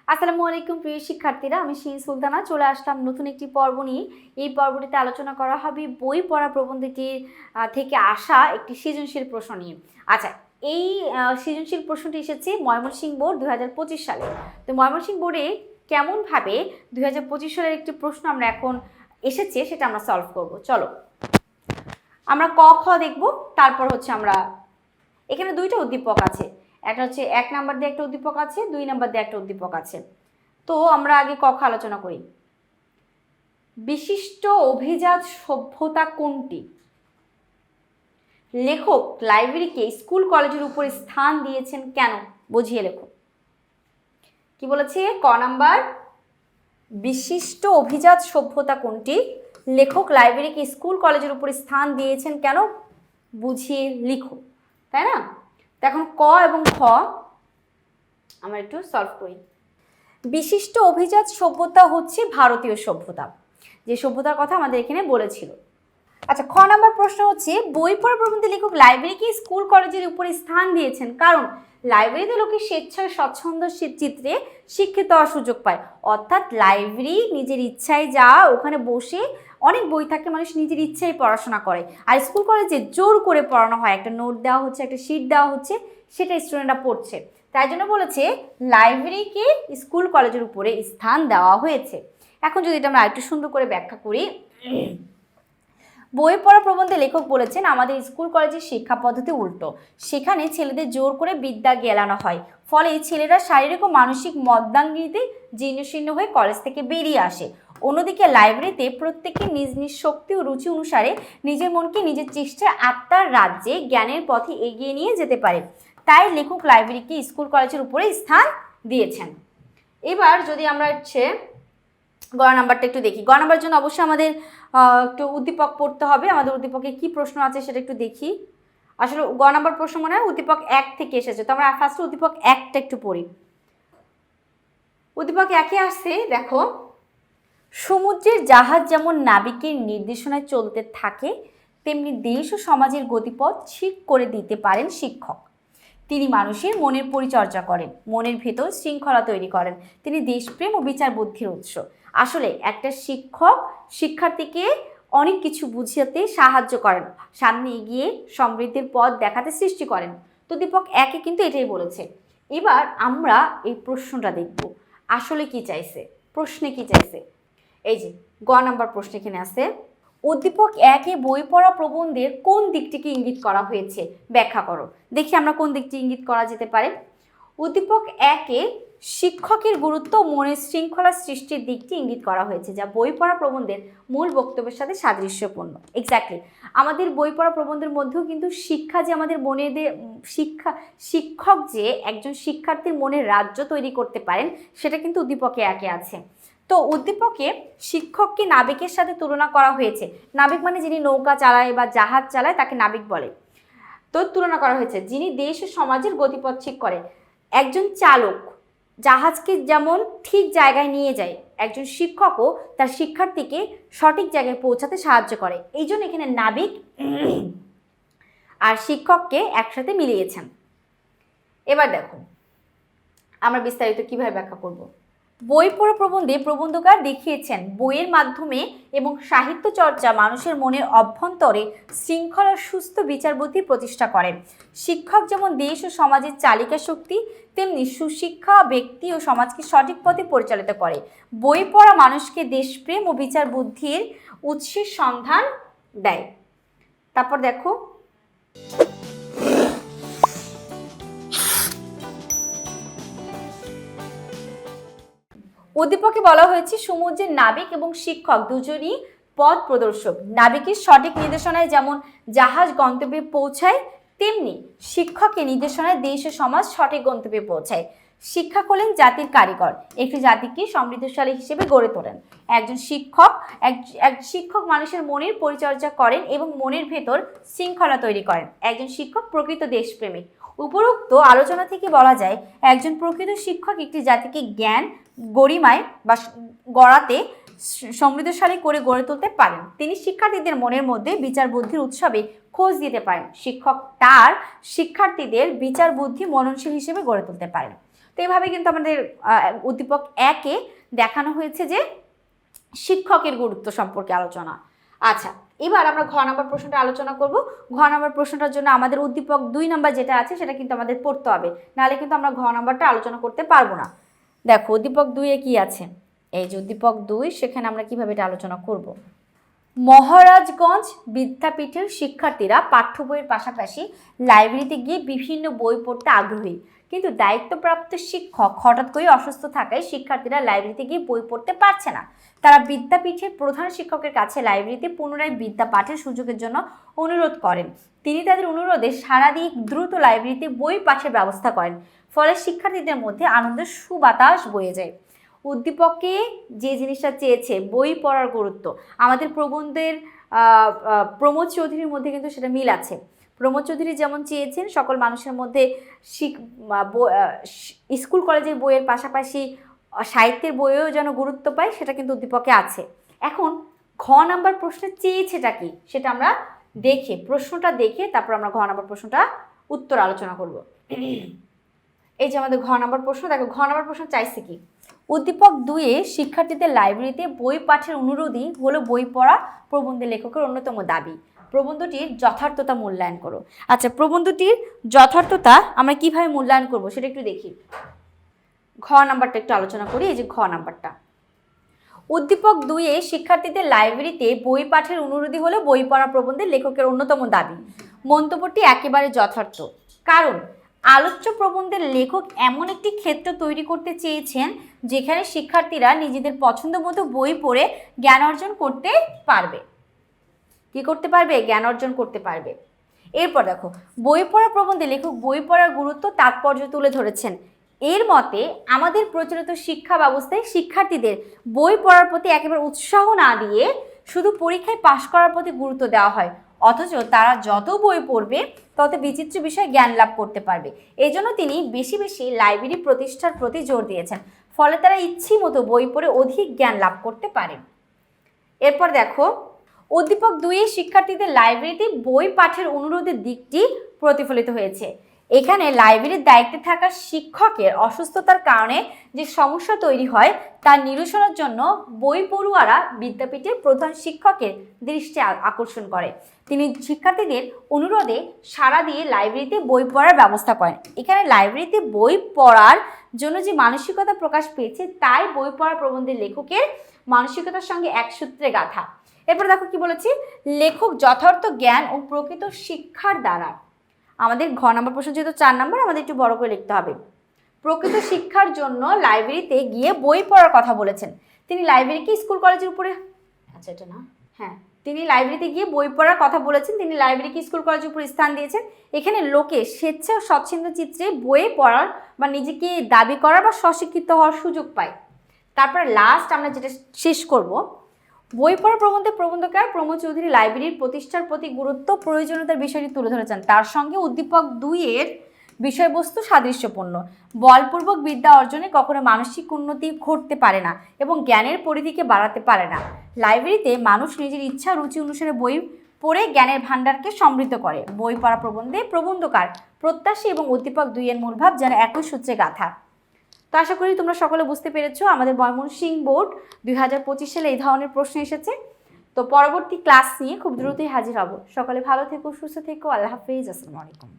আসসালামু আলাইকুম প্রিয় শিক্ষার্থীরা, আমি শিন সুলতানা চলে আসলাম নতুন একটি পর্ব নিয়ে। এই পর্বটিতে আলোচনা করা হবে বই পড়া প্রবন্ধটির থেকে আসা একটি সৃজনশীল প্রশ্ন নিয়ে। আচ্ছা, এই সৃজনশীল প্রশ্নটি এসেছে ময়মনসিংহ বোর্ড 2025 সালে। তো ময়মনসিংহ বোর্ডে কেমনভাবে 2025 সালের একটি প্রশ্ন আমরা এখন এসেছে সেটা আমরা সলভ করব। চলো আমরা ক খ দেখব, তারপর হচ্ছে আমরা এখানে দুইটা উদ্দীপক আছে, একটা হচ্ছে 1 নাম্বার দিয়ে একটা উদ্দীপক আছে, 2 নাম্বার দিয়ে একটা উদ্দীপক আছে। তো আমরা আগে ক খ আলোচনা করি। বিশিষ্ট অভিজাত সভ্যতা কোনটি? লেখক লাইব্রেরিকে স্কুল কলেজের উপরে স্থান দিয়েছেন কেন? বুঝিয়ে লেখো। কি বলেছে? ক নাম্বার, বিশিষ্ট অভিজাত সভ্যতা কোনটি? লেখক লাইব্রেরিকে স্কুল কলেজের উপরে স্থান দিয়েছেন কেন? বুঝিয়ে লিখো, তাই না? তো এখন ক এবং খ আমরা একটু সলভ করি। বিশিষ্ট অভিজাত সভ্যতা হচ্ছে ভারতীয় সভ্যতা, যে সভ্যতার কথা আমাদের এখানে বলেছিল। আচ্ছা, খ নাম্বার প্রশ্ন হচ্ছে বই পড়া প্রবন্ধে লেখক লাইব্রেরিকে স্কুল কলেজের উপরে স্থান দিয়েছেন কারণ লাইব্রেরিতে লোকে স্বেচ্ছায় স্বচ্ছন্দ চিত্রে শিক্ষিত হওয়ার সুযোগ পায়। অর্থাৎ লাইব্রেরি নিজের ইচ্ছায় যা ওখানে বসে অনেক বই থাকে, মানুষ নিজের ইচ্ছায় পড়াশোনা করে। আর স্কুল কলেজে জোর করে পড়ানো হয়, একটা নোট দেওয়া হচ্ছে, একটা শিট দেওয়া হচ্ছে, সেটা স্টুডেন্টরা পড়ছে। তাই জন্য বলেছে লাইব্রেরিকে স্কুল কলেজের উপরে স্থান দেওয়া হয়েছে। এখন যদি এটা আমরা আরেকটু সুন্দর করে ব্যাখ্যা করি, বই পড়া প্রবন্ধে লেখক বলেছেন আমাদের স্কুল কলেজের শিক্ষা পদ্ধতি উল্টো। সেখানে ছেলেদের জোর করে বিদ্যা গেলানো হয়, ফলে ছেলেরা শারীরিক ও মানসিক মন্দাঙ্গিতে জীর্ণশীর্ণ হয়ে কলেজ থেকে বেরিয়ে আসে। অন্যদিকে লাইব্রেরিতে প্রত্যেকে নিজ নিজ শক্তি ও রুচি অনুসারে নিজের মনকে নিজের চেষ্টায় আত্মার রাজ্যে জ্ঞানের পথে এগিয়ে নিয়ে যেতে পারে। তাই লেখক লাইব্রেরিকে স্কুল কলেজের উপরে স্থান দিয়েছেন। এবার যদি আমরা হচ্ছে গ নাম্বারটা একটু দেখি। গ নাম্বারের জন্য অবশ্যই আমাদের একটু উদ্দীপক পড়তে হবে। আমাদের উদ্দীপকে কি প্রশ্ন আছে সেটা একটু দেখি। আসলে গ নাম্বার প্রশ্ন মনে হয় উদ্দীপক 1 থেকে এসেছে, তো আমরা ফার্স্ট উদ্দীপক 1টা একটু পড়ি। উদ্দীপক 1-এ আসছে, দেখো, সমুদ্রের জাহাজ যেমন নাবিকের নির্দেশনায় চলতে থাকে তেমনি দেশ ও সমাজের গতিপথ ঠিক করে দিতে পারেন শিক্ষক। তিনি মানুষের মনের পরিচর্যা করেন, মনের ভেতর শৃঙ্খলা তৈরি করেন। তিনি দেশপ্রেম ও বিচার বুদ্ধির উৎস। আসলে একটা শিক্ষক শিক্ষার্থীকে অনেক কিছু বুঝাতে সাহায্য করেন, সামনে এগিয়ে সমৃদ্ধির পথ দেখাতে সৃষ্টি করেন। তো উদ্দীপক 1-এ কিন্তু এটাই বলেছে। এবার আমরা এই প্রশ্নটা দেখব আসলে কি চাইছে, প্রশ্নে কি চাইছে। এই যে গ নাম্বার প্রশ্ন এখানে আছে, উদ্দীপক 1-এ বই পড়া প্রবন্ধের কোন দিকটিকে ইঙ্গিত করা হয়েছে ব্যাখ্যা করো। দেখি আমরা কোন দিকটি ইঙ্গিত করা যেতে পারে। উদ্দীপক 1-এ শিক্ষকের গুরুত্ব ও মনের শৃঙ্খলা সৃষ্টির দিকটি ইঙ্গিত করা হয়েছে, যা বই পড়া প্রবন্ধের মূল বক্তব্যের সাথে সাদৃশ্যপূর্ণ। এক্স্যাক্টলি, আমাদের বই পড়া প্রবন্ধের মধ্যেও কিন্তু শিক্ষা যে আমাদের মনে শিক্ষক যে একজন শিক্ষার্থীর মনের রাজ্য তৈরি করতে পারেন সেটা কিন্তু উদ্দীপকে 1-এ আছে। তো উদ্দীপকে শিক্ষককে নাবিকের সাথে তুলনা করা হয়েছে। নাবিক মানে যিনি নৌকা চালায় বা জাহাজ চালায় তাকে নাবিক বলে। তো তুলনা করা হয়েছে যিনি দেশ ও সমাজের গতিপথ ঠিক করে। একজন চালক জাহাজকে যেমন ঠিক জায়গায় নিয়ে যায়, একজন শিক্ষকও তার শিক্ষার্থীকে সঠিক জায়গায় পৌঁছাতে সাহায্য করে। এই জন্য এখানে নাবিক আর শিক্ষককে একসাথে মিলিয়েছেন। এবার দেখো আমরা বিস্তারিত কিভাবে ব্যাখ্যা করব। বই পড়া প্রবন্ধে প্রবন্ধকার দেখিয়েছেন বইয়ের মাধ্যমে এবং সাহিত্য চর্চা মানুষের মনের অভ্যন্তরে শৃঙ্খলা সুস্থ বিচারবুদ্ধি প্রতিষ্ঠা করেন। শিক্ষক যেমন দেশ ও সমাজের চালিকা শক্তি, তেমনি সুশিক্ষা ব্যক্তি ও সমাজকে সঠিক পথে পরিচালিত করে। বই পড়া মানুষকে দেশপ্রেম ও বিচার বুদ্ধির উৎসের সন্ধান দেয়। তারপর দেখো উদ্দীপকে বলা হয়েছে সমুদ্রের নাবিক এবং শিক্ষক দুজনই পথ প্রদর্শক। নাবিকের সঠিক নির্দেশনায় যেমন জাহাজ গন্তব্যে পৌঁছায়, তেমনি শিক্ষকের নির্দেশনায় দেশ ও সমাজ সঠিক গন্তব্যে পৌঁছায়। শিক্ষক হলেন জাতির কারিগর, একটি জাতিকে সমৃদ্ধশালী হিসেবে গড়ে তোলেন। একজন শিক্ষক এক শিক্ষক মানুষের মনের পরিচর্যা করেন এবং মনের ভেতর শৃঙ্খলা তৈরি করেন। একজন শিক্ষক প্রকৃত দেশপ্রেমিক। উপরোক্ত আলোচনা থেকে বলা যায় একজন প্রকৃত শিক্ষক একটি জাতিকে জ্ঞান গরিমায় বা গড়াতে সমৃদ্ধশালী করে গড়ে তুলতে পারেন। তিনি শিক্ষার্থীদের মনের মধ্যে বিচার বুদ্ধির উৎসবে খোঁজ দিতে পারেন। শিক্ষক তার শিক্ষার্থীদের বিচার বুদ্ধি মননশীল হিসেবে গড়ে তুলতে পারেন। তো এইভাবে কিন্তু আমাদের উদ্দীপক 1-এ দেখানো হয়েছে যে শিক্ষকের গুরুত্ব সম্পর্কে আলোচনা। আচ্ছা, এবার আমরা ঘ নম্বর প্রশ্নটা আলোচনা করব। ঘ নম্বর প্রশ্নটার জন্য আমাদের উদ্দীপক 2 নম্বর যেটা আছে সেটা কিন্তু আমাদের পড়তে হবে, নাহলে কিন্তু আমরা ঘ নম্বরটা আলোচনা করতে পারবো না। দেখো উদ্দীপক 2-এ কি আছে, এই যে উদ্দীপক 2, সেখানে আমরা কিভাবে এটা আলোচনা করব। মহারাজগঞ্জ বিদ্যাপীঠের শিক্ষার্থীরা পাঠ্য বইয়ের পাশাপাশি লাইব্রেরিতে গিয়ে বিভিন্ন বই পড়তে আগ্রহী, কিন্তু দায়িত্বপ্রাপ্ত শিক্ষক হঠাৎ করে অসুস্থ থাকায় শিক্ষার্থীরা লাইব্রেরিতে গিয়ে বই পড়তে পারছে না। তারা বিদ্যাপীঠের প্রধান শিক্ষকের কাছে লাইব্রেরিতে পুনরায় বিদ্যা পাঠের সুযোগের জন্য অনুরোধ করেন। তিনি তাদের অনুরোধে সাড়া দিয়ে দ্রুত লাইব্রেরিতে বই পাঠের ব্যবস্থা করেন। ফলে শিক্ষার্থীদের মধ্যে আনন্দের সুবাতাস বয়ে যায়। উদ্দীপকে যে জিনিসটা চেয়েছে, বই পড়ার গুরুত্ব, আমাদের প্রবন্ধের প্রমোদ চৌধুরীর মধ্যে কিন্তু সেটা মিল আছে। প্রমোদ চৌধুরী যেমন চেয়েছেন সকল মানুষের মধ্যে স্কুল কলেজের বইয়ের পাশাপাশি সাহিত্যের বইয়েও যেন গুরুত্ব পায়, সেটা কিন্তু উদ্দীপকে আছে। এখন ঘ নাম্বার প্রশ্নে চেয়েছেটা কি সেটা আমরা দেখে, প্রশ্নটা দেখে তারপর আমরা ঘ নাম্বার প্রশ্নটা উত্তর আলোচনা করব। এই যে আমাদের ঘ নাম্বার প্রশ্ন, দেখো ঘ নাম্বার প্রশ্ন চাইছে কি, উদ্দীপক 2-এ শিক্ষার্থীদের লাইব্রেরিতে বই পাঠের অনুরোধই হলো বই পড়া প্রবন্ধের লেখকের অন্যতম দাবি। প্রবন্ধটির যথার্থতা মূল্যায়ন করো। আচ্ছা, প্রবন্ধটির যথার্থতা আমরা কিভাবে মূল্যায়ন করব সেটা একটু দেখি। ঘ নাম্বারটা একটু আলোচনা করি। এই যে ঘ নাম্বারটা, উদ্দীপক 2-এ শিক্ষার্থীদের লাইব্রেরিতে বই পাঠের অনুরোধই হলো বই পড়া প্রবন্ধের লেখকের অন্যতম দাবি। মন্তব্যটি একেবারে যথার্থ, কারণ আলোচ্য প্রবন্ধের লেখক এমন একটি ক্ষেত্র তৈরি করতে চেয়েছেন যেখানে শিক্ষার্থীরা নিজেদের পছন্দ মতো বই পড়ে জ্ঞান অর্জন করতে পারবে। কি করতে পারবে? জ্ঞান অর্জন করতে পারবে। এরপর দেখো, বই পড়া প্রবন্ধে লেখক বই পড়ার গুরুত্ব তাৎপর্য তুলে ধরেছেন। এর মতে আমাদের প্রচলিত শিক্ষা ব্যবস্থায় শিক্ষার্থীদের বই পড়ার প্রতি একেবারে উৎসাহ না দিয়ে শুধু পরীক্ষায় পাশ করার প্রতি গুরুত্ব দেওয়া হয়, অথচ তারা যত বই পড়বে তত বিচিত্র বিষয়ে জ্ঞান লাভ করতে পারবে। এই জন্য তিনি বেশি বেশি লাইব্রেরি প্রতিষ্ঠার প্রতি জোর দিয়েছেন, ফলে তারা ইচ্ছে মতো বই পড়ে অধিক জ্ঞান লাভ করতে পারে। এরপর দেখো, উদ্দীপক 2-এ শিক্ষার্থীদের লাইব্রেরিতে বই পাঠের অনুরোধের দিকটি প্রতিফলিত হয়েছে। এখানে লাইব্রেরির দায়িত্বে থাকা শিক্ষকের অসুস্থতার কারণে যে সমস্যা তৈরি হয় তার নিরসনের জন্য বই পড়ুয়ারা বিদ্যাপীঠের প্রধান শিক্ষকের দৃষ্টি আকর্ষণ করে। তিনি শিক্ষার্থীদের অনুরোধে সাড়া দিয়ে লাইব্রেরিতে বই পড়ার ব্যবস্থা করেন। এখানে লাইব্রেরিতে বই পড়ার জন্য যে মানসিকতা প্রকাশ পেয়েছে তাই বই পড়া প্রবন্ধের লেখকের মানসিকতার সঙ্গে এক সূত্রে গাঁথা। এরপর দেখো কি বলেছি, লেখক যথার্থ জ্ঞান ও প্রকৃত শিক্ষার দ্বারা, আমাদের ঘ নম্বর প্রশ্ন যেহেতু 4 নম্বর আমাদের একটু বড় করে লিখতে হবে। প্রকৃত শিক্ষার জন্য লাইব্রেরিতে গিয়ে বই পড়ার কথা বলেছেন। তিনি লাইব্রেরিকে স্কুল কলেজের উপরে, আচ্ছা এটা না, হ্যাঁ, তিনি লাইব্রেরিতে গিয়ে বই পড়ার কথা বলেছেন। তিনি লাইব্রেরিকে স্কুল কলেজের উপরে স্থান দিয়েছেন। এখানে লোকে স্বেচ্ছা ও স্বচ্ছন্দ চিত্রে বই পড়ার বা নিজেকে দাবি করার বা স্বশিক্ষিত হওয়ার সুযোগ পায়। তারপরে লাস্ট আমরা যেটা শেষ করব, বই পড়া প্রবন্ধে প্রবন্ধকার প্রমোদ চৌধুরী লাইব্রেরির প্রতিষ্ঠার প্রতি গুরুত্ব প্রয়োজনীয়তার বিষয়টি তুলে ধরেছেন। তার সঙ্গে উদ্দীপক 2-এর বিষয়বস্তু সাদৃশ্যপূর্ণ। বলপূর্বক বিদ্যা অর্জনে কখনো মানসিক উন্নতি ঘটতে পারে না এবং জ্ঞানের পরিধিকে বাড়াতে পারে না। লাইব্রেরিতে মানুষ নিজের ইচ্ছা রুচি অনুসারে বই পড়ে জ্ঞানের ভাণ্ডারকে সমৃদ্ধ করে। বই পড়া প্রবন্ধে প্রবন্ধকার প্রত্যাশী এবং উদ্দীপক 2-এর মূলভাব যেন একই সূত্রে গাঁথা। তো আশা করি তোমরা সকলে বুঝতে পেরেছো। আমাদের ময়মনসিংহ বোর্ড 2025 সালে এই ধরনের প্রশ্ন এসেছে। তো পরবর্তী ক্লাস নিয়ে খুব দ্রুতই হাজির হব। সকলে ভালো থেকো, সুস্থ থেকো। আল্লাহ হাফেজ। আসসালামু আলাইকুম।